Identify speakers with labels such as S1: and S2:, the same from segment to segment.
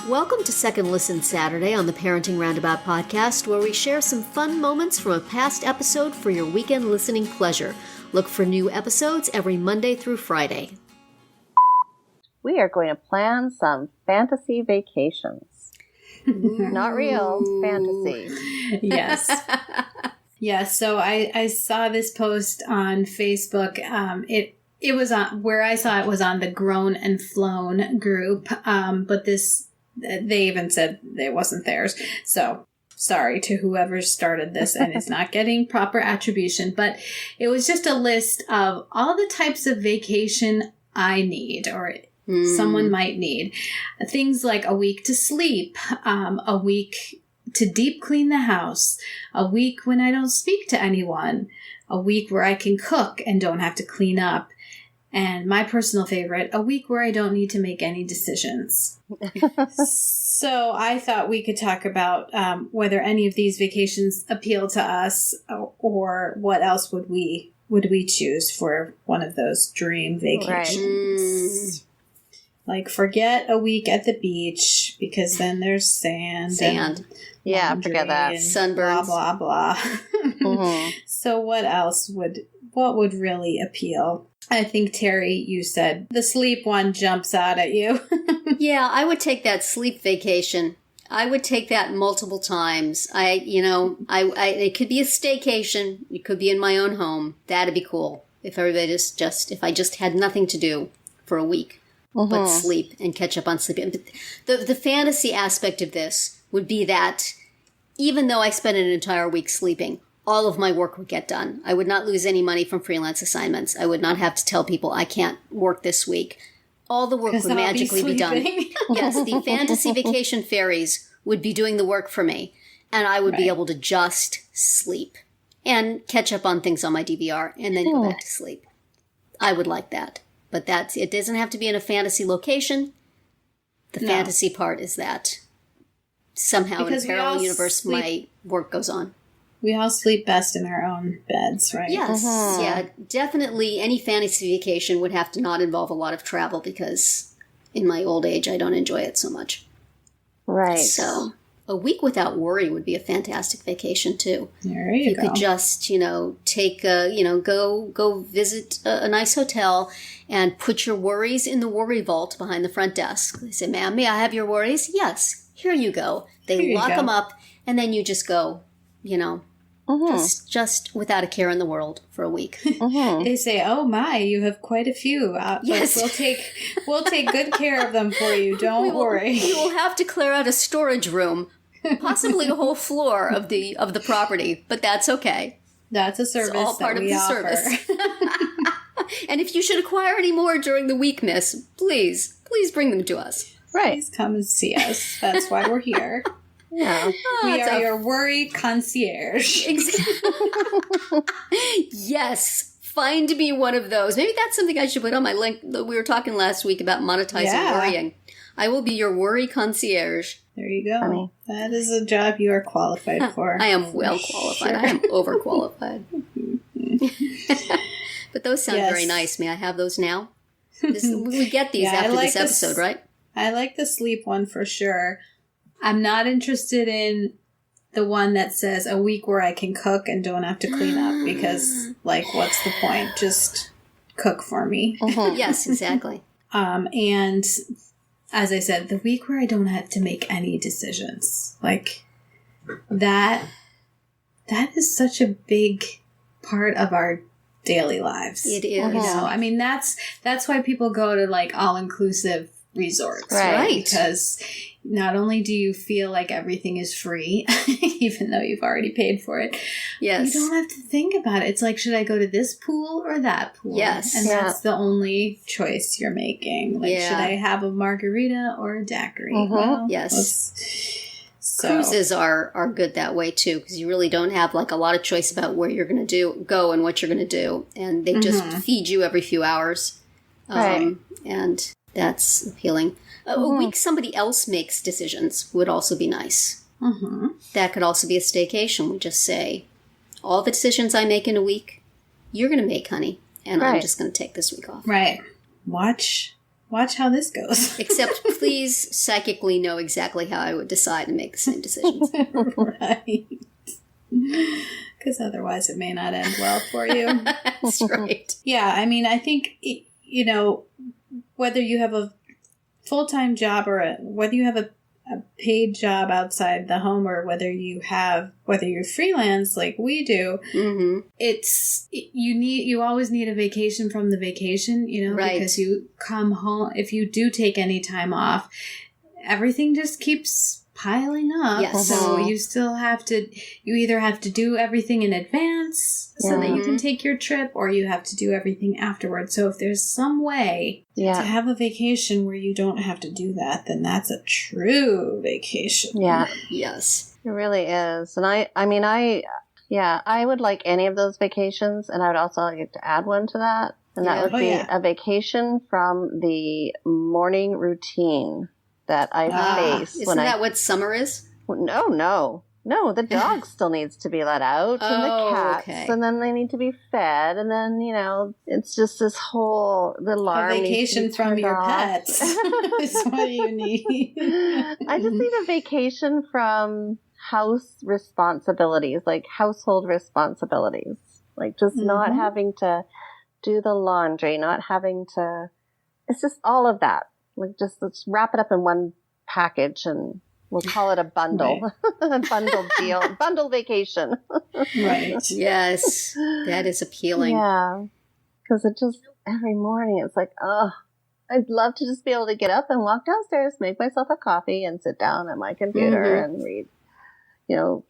S1: Welcome to Second Listen Saturday on the Parenting Roundabout podcast, where we share some fun moments from a past episode for your weekend listening pleasure. Look for new episodes every Monday through Friday.
S2: We are going to plan some fantasy vacations. Not real, fantasy.
S3: Yes. Yes, so I saw this post on Facebook. It was on, where I saw it was on the Grown and Flown group, but they even said it wasn't theirs. So sorry to whoever started this and is not getting proper attribution. But it was just a list of all the types of vacation I need or someone might need. Things like a week to sleep, a week to deep clean the house, a week when I don't speak to anyone, a week where I can cook and don't have to clean up. And my personal favorite, a week where I don't need to make any decisions. So I thought we could talk about whether any of these vacations appeal to us, or what else would we choose for one of those dream vacations. Right. Like, forget a week at the beach, because then there's sand.
S2: Yeah, forget that.
S1: Sunburns.
S3: Blah, blah, blah. So what would really appeal? I think, Terry, you said the sleep one jumps out at you.
S1: Yeah, I would take that sleep vacation. I would take that multiple times. It could be a staycation. It could be in my own home. That'd be cool. If everybody if I just had nothing to do for a week, but sleep and catch up on sleep. But the fantasy aspect of this would be that even though I spent an entire week sleeping, all of my work would get done. I would not lose any money from freelance assignments. I would not have to tell people I can't work this week. All the work would magically be done. Yes, the fantasy vacation fairies would be doing the work for me, and I would be able to just sleep and catch up on things on my DVR and then go back to sleep. I would like that. But it doesn't have to be in a fantasy location. The fantasy part is that somehow in a parallel universe my work goes on.
S3: We all sleep best in our own beds, right?
S1: Yes. Yeah, definitely any fantasy vacation would have to not involve a lot of travel, because in my old age, I don't enjoy it so much.
S2: Right.
S1: So a week without worry would be a fantastic vacation, too.
S3: There you go.
S1: You could just, take go visit a nice hotel and put your worries in the worry vault behind the front desk. They say, ma'am, may I have your worries? Yes. Here you go. They lock them up, and then you just go, just without a care in the world for a week.
S3: They say, "Oh my, you have quite a few.
S1: Yes,
S3: we'll take good care of them for you. Don't worry.
S1: You will have to clear out a storage room, possibly a whole floor of the property, but that's okay.
S3: That's a service.
S1: It's all part
S3: that
S1: of
S3: we
S1: the
S3: offer.
S1: Service. And if you should acquire any more during the week, miss, please bring them to us.
S2: Right.
S3: Please come and see us. That's why we're here."
S2: Yeah.
S3: We are your worry concierge.
S1: Yes. Find me one of those. Maybe that's something I should put on my link. We were talking last week about monetizing worrying. I will be your worry concierge.
S3: There you go. Funny. That is a job you are qualified for.
S1: I am well qualified. Sure. I am overqualified. But those sound very nice. May I have those now? We get these after this episode, right?
S3: I like the sleep one for sure. I'm not interested in the one that says a week where I can cook and don't have to clean up, because, what's the point? Just cook for me.
S1: Yes, exactly.
S3: And as I said, the week where I don't have to make any decisions. That is such a big part of our daily lives.
S1: It is.
S3: That's why people go to, all-inclusive resorts,
S1: right?
S3: Because not only do you feel like everything is free, even though you've already paid for it,
S1: yes,
S3: you don't have to think about it. It's like, should I go to this pool or that pool?
S1: Yes.
S3: And that's the only choice you're making. Should I have a margarita or a daiquiri? Well,
S1: yes. Cruises are good that way, too, because you really don't have, a lot of choice about where you're going to go and what you're going to do. And they just feed you every few hours.
S2: Right.
S1: And that's appealing. A week somebody else makes decisions would also be nice. That could also be a staycation. We just say, all the decisions I make in a week, you're going to make, honey. And I'm just going to take this week off.
S3: Right. Watch watch how this goes.
S1: Except please psychically know exactly how I would decide and make the same decisions.
S3: Right. Because otherwise it may not end well for you.
S1: That's right.
S3: Yeah, I mean, I think, whether you have a full-time job or whether you have a paid job outside the home or whether you're freelance like we do, you always need a vacation from the vacation,
S1: Right.
S3: because you come home, if you do take any time off, everything just keeps piling up.
S1: Yes.
S3: So you either have to do everything in advance so that you can take your trip, or you have to do everything afterwards. So if there's some way to have a vacation where you don't have to do that, then that's a true vacation.
S2: Yeah.
S1: Yes.
S2: It really is. And I would like any of those vacations, and I would also like to add one to that. And that would be a vacation from the morning routine that I face.
S1: Isn't that what summer is?
S2: No. The dog still needs to be let out, and the cats, and then they need to be fed, and then, it's just this whole, the alarm.
S3: A vacation from your pets is what you need.
S2: I just need a vacation from house responsibilities, like household responsibilities. Like just not having to do the laundry, not having to, it's just all of that. Like, just let's wrap it up in one package and we'll call it a bundle. Right. A bundle deal. Bundle vacation.
S3: Right.
S1: Yes. That is appealing.
S2: Yeah. Because it just, every morning, it's like, I'd love to just be able to get up and walk downstairs, make myself a coffee, and sit down at my computer and read,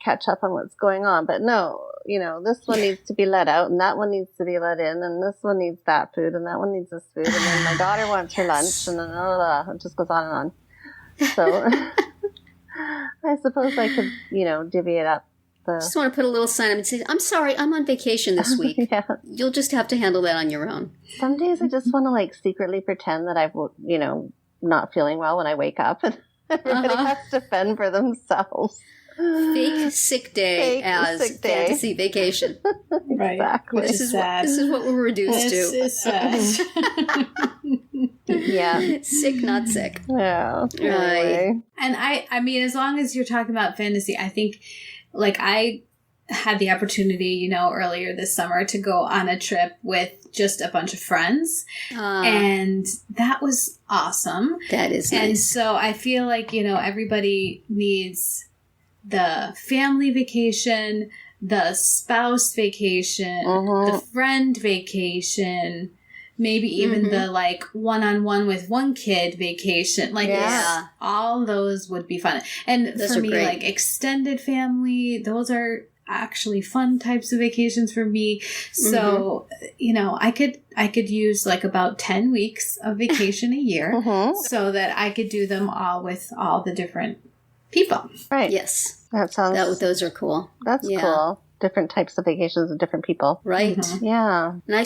S2: catch up on what's going on. But no, this one needs to be let out, and that one needs to be let in, and this one needs that food, and that one needs this food, and then my daughter wants her lunch, and then it just goes on and on. So I suppose I could, divvy it up.
S1: Just want to put a little sign up and say, I'm sorry, I'm on vacation this week. You'll just have to handle that on your own.
S2: Some days I just want to secretly pretend that I'm, not feeling well when I wake up, and everybody has to fend for themselves.
S1: Fake sick day as fantasy vacation.
S3: Right.
S2: Exactly.
S1: This is what we're reduced to.
S3: This is sad.
S2: Yeah.
S1: Sick, not sick.
S2: Yeah. Anyway.
S3: And I mean, as long as you're talking about fantasy, I think, I had the opportunity, earlier this summer to go on a trip with just a bunch of friends. And that was awesome.
S1: That is nice.
S3: And so I feel like, everybody needs the family vacation, the spouse vacation, the friend vacation, maybe even the one-on-one with one kid vacation. All those would be fun. And those for me, great. Extended family, those are actually fun types of vacations for me. So, I could use about 10 weeks of vacation a year so that I could do them all with all the different people.
S2: Right.
S1: Yes.
S2: Those
S1: are cool.
S2: That's cool. Different types of vacations with different people.
S1: Right.
S2: Yeah.
S1: And I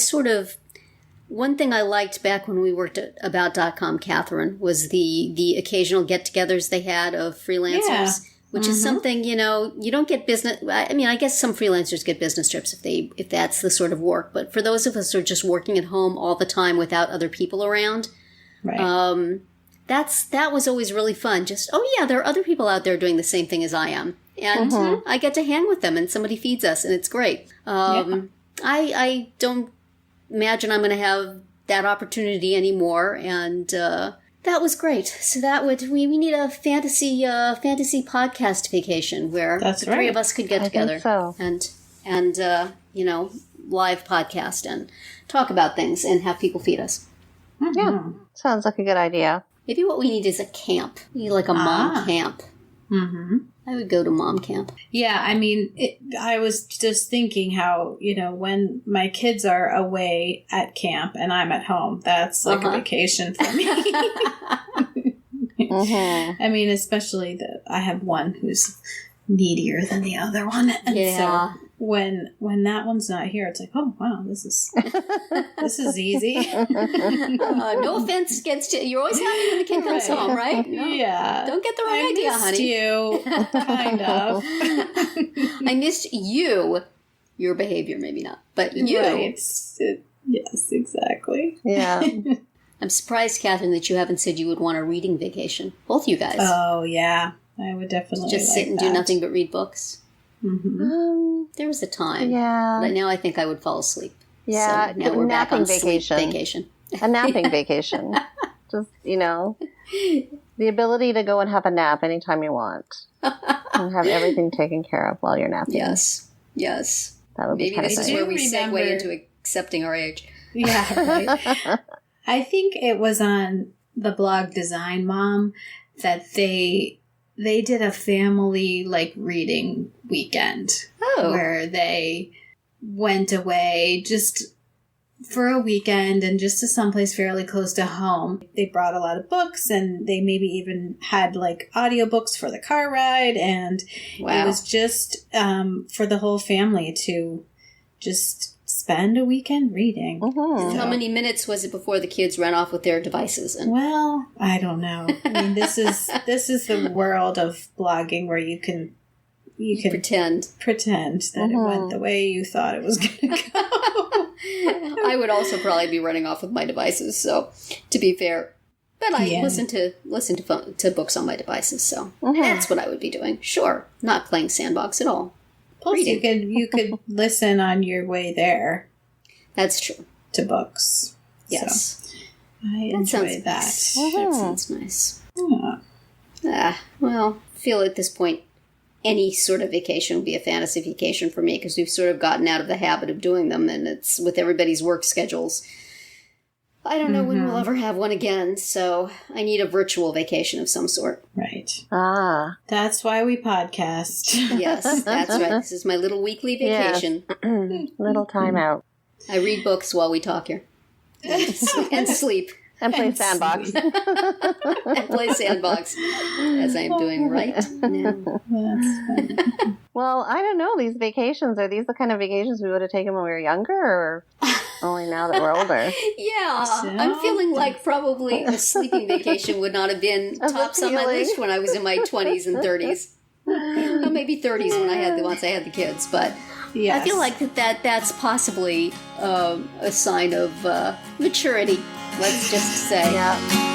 S1: one thing I liked back when we worked at About.com, Catherine, was the occasional get-togethers they had of freelancers, which is something, you don't get business. I mean, I guess some freelancers get business trips if that's the sort of work. But for those of us who are just working at home all the time without other people around,
S3: right.
S1: That was always really fun. Just, there are other people out there doing the same thing as I am. And I get to hang with them and somebody feeds us and it's great. I don't imagine I'm going to have that opportunity anymore. And that was great. So we need a fantasy podcast vacation where the three of us could get together and live podcast and talk about things and have people feed us.
S2: Yeah. Sounds like a good idea.
S1: Maybe what we need is a camp. We need a mom camp. I would go to mom camp.
S3: Yeah, I mean, I was just thinking how, when my kids are away at camp and I'm at home, that's a vacation for me. I mean, especially I have one who's needier than the other one. And so when that one's not here, it's like, oh, wow, this is easy.
S1: No offense against you. You're always happy when the kid comes home, right? No,
S3: yeah.
S1: Don't get the wrong idea, honey.
S3: You, kind of.
S1: I missed you. Your behavior, maybe not. But you.
S3: Right. Yes, exactly.
S2: Yeah.
S1: I'm surprised, Catherine, that you haven't said you would want a reading vacation. Both you guys.
S3: Oh, yeah. I would definitely
S1: just sit and do nothing but read books.
S3: Mm-hmm.
S1: There was a time.
S2: Yeah.
S1: But now I think I would fall asleep.
S2: Yeah.
S1: So now we're back on
S2: vacation.
S1: sleep vacation.
S2: A napping vacation. Just, the ability to go and have a nap anytime you want. And have everything taken care of while you're napping.
S1: Yes. Yes.
S2: That would be
S1: Maybe this
S2: nice.
S1: is where we segue into accepting our age.
S3: Yeah, right. I think it was on the blog Design Mom that they did a family reading weekend where they went away just for a weekend and just to someplace fairly close to home. They brought a lot of books and they maybe even had audiobooks for the car ride, and it was just for the whole family to just spend a weekend reading.
S2: Mm-hmm.
S1: How many minutes was it before the kids ran off with their devices?
S3: Well, I don't know. I mean, this is the world of blogging where you can pretend that it went the way you thought it was going to go.
S1: I would also probably be running off with my devices. So, to be fair, but I listen to books on my devices. So that's what I would be doing. Sure, not playing Sandbox at all.
S3: Plus, you could listen on your way there.
S1: That's true.
S3: To books.
S1: Yes,
S3: so I enjoy that.
S1: Nice. That sounds nice.
S3: Yeah.
S1: Well, I feel at this point any sort of vacation would be a fantasy vacation for me because we've sort of gotten out of the habit of doing them, and it's with everybody's work schedules. I don't know when we'll ever have one again, so I need a virtual vacation of some sort.
S3: Right.
S2: Ah.
S3: That's why we podcast.
S1: Yes, that's right. This is my little weekly vacation.
S2: Yes. Little time out.
S1: I read books while we talk here. And sleep.
S2: And play Sandbox.
S1: And play Sandbox, as I'm doing right now.
S3: That's funny.
S2: Well, I don't know. These vacations, are these the kind of vacations we would have taken when we were younger, or only now that we're older?
S1: Yeah, I'm feeling like probably a sleeping vacation would not have been tops on my list when I was in my 20s and 30s. Well, maybe 30s once I had the kids, but I feel like that's possibly a sign of maturity. Let's just say.
S2: Yeah.